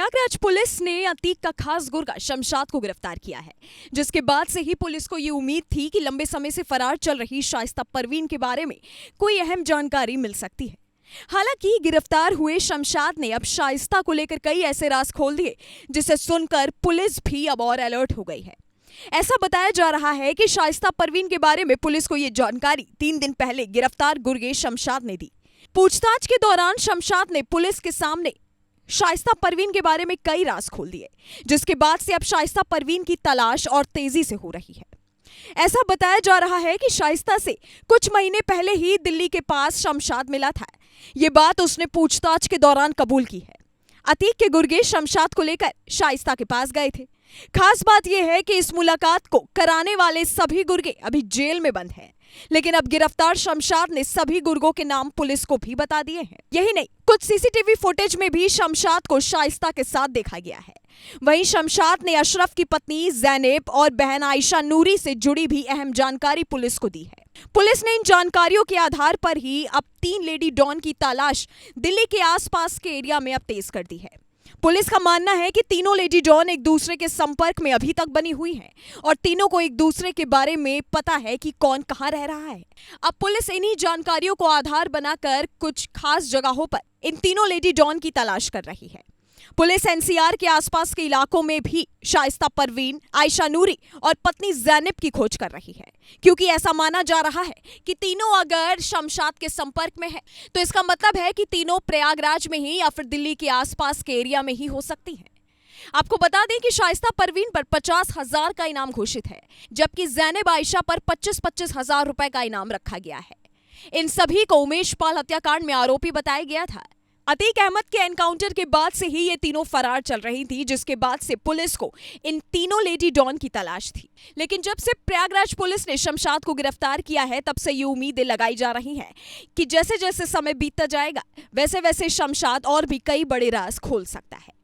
Prayagraj police ने अतीक का खास गुर्गा शमशाद को गिरफ्तार किया है, जिसके बाद से ही पुलिस को ये उम्मीद थी कि लंबे समय से फरार चल रही शाइस्ता परवीन के बारे में कोई अहम जानकारी मिल सकती है। हालांकि गिरफ्तार हुए शमशाद ने अब शाइस्ता को लेकर कई ऐसे राज खोल दिए जिसे सुनकर पुलिस भी अब और अलर्ट हो गई है। ऐसा बताया जा रहा है कि शाइस्ता परवीन के बारे में पुलिस को ये जानकारी 3 दिन पहले गिरफ्तार गुर्गे शमशाद ने दी। पूछताछ के दौरान शमशाद ने पुलिस के सामने शाइस्ता परवीन के बारे में कई राज खोल दिए, जिसके बाद से अब शाइस्ता परवीन की तलाश और तेजी से हो रही है। ऐसा बताया जा रहा है कि शाइस्ता से कुछ महीने पहले ही दिल्ली के पास शमशाद मिला था। ये बात उसने पूछताछ के दौरान कबूल की है। अतीक के गुर्गे शमशाद को लेकर शाइस्ता के पास गए थे। खास बात यह है कि इस मुलाकात को कराने वाले सभी गुर्गे अभी जेल में बंद हैं, लेकिन अब गिरफ्तार शमशाद ने सभी गुर्गों के नाम पुलिस को भी बता दिए हैं। यही नहीं, कुछ सीसीटीवी फुटेज में भी शमशाद को शाइस्ता के साथ देखा गया है। वहीं शमशाद ने अशरफ की पत्नी ज़ैनेब और बहन आयशा नूरी से जुड़ी भी अहम जानकारी पुलिस को दी है। पुलिस ने इन जानकारियों के आधार पर ही अब 3 लेडी डॉन की तलाश दिल्ली के आसपास के एरिया में अब तेज कर दी है। पुलिस का मानना है कि तीनों लेडी डॉन एक दूसरे के संपर्क में अभी तक बनी हुई हैं और तीनों को एक दूसरे के बारे में पता है कि कौन कहां रह रहा है। अब पुलिस इन्हीं जानकारियों को आधार बनाकर कुछ खास जगहों पर इन तीनों लेडी डॉन की तलाश कर रही है। पुलिस एनसीआर के आसपास के इलाकों में भी शाइस्ता परवीन, आयशा नूरी और पत्नी ज़ैनेब की खोज कर रही है, क्योंकि ऐसा माना जा रहा है कि तीनों अगर शमशाद के संपर्क में है तो इसका मतलब है कि तीनों प्रयागराज में ही या फिर दिल्ली के आसपास के एरिया में ही हो सकती हैं। आपको बता दें कि शाइस्ता परवीन पर 50,000 का इनाम घोषित है, जबकि ज़ैनेब आयशा पर 25-25 हजार रुपए का इनाम रखा गया है। इन सभी को उमेश पाल हत्याकांड में आरोपी बताया गया था। अतीक अहमद के एनकाउंटर के बाद से ही ये तीनों फरार चल रही थी, जिसके बाद से पुलिस को इन तीनों लेडी डॉन की तलाश थी। लेकिन जब से प्रयागराज पुलिस ने शमशाद को गिरफ्तार किया है, तब से ये उम्मीदें लगाई जा रही हैं कि जैसे जैसे समय बीतता जाएगा वैसे वैसे शमशाद और भी कई बड़े राज खोल सकता है।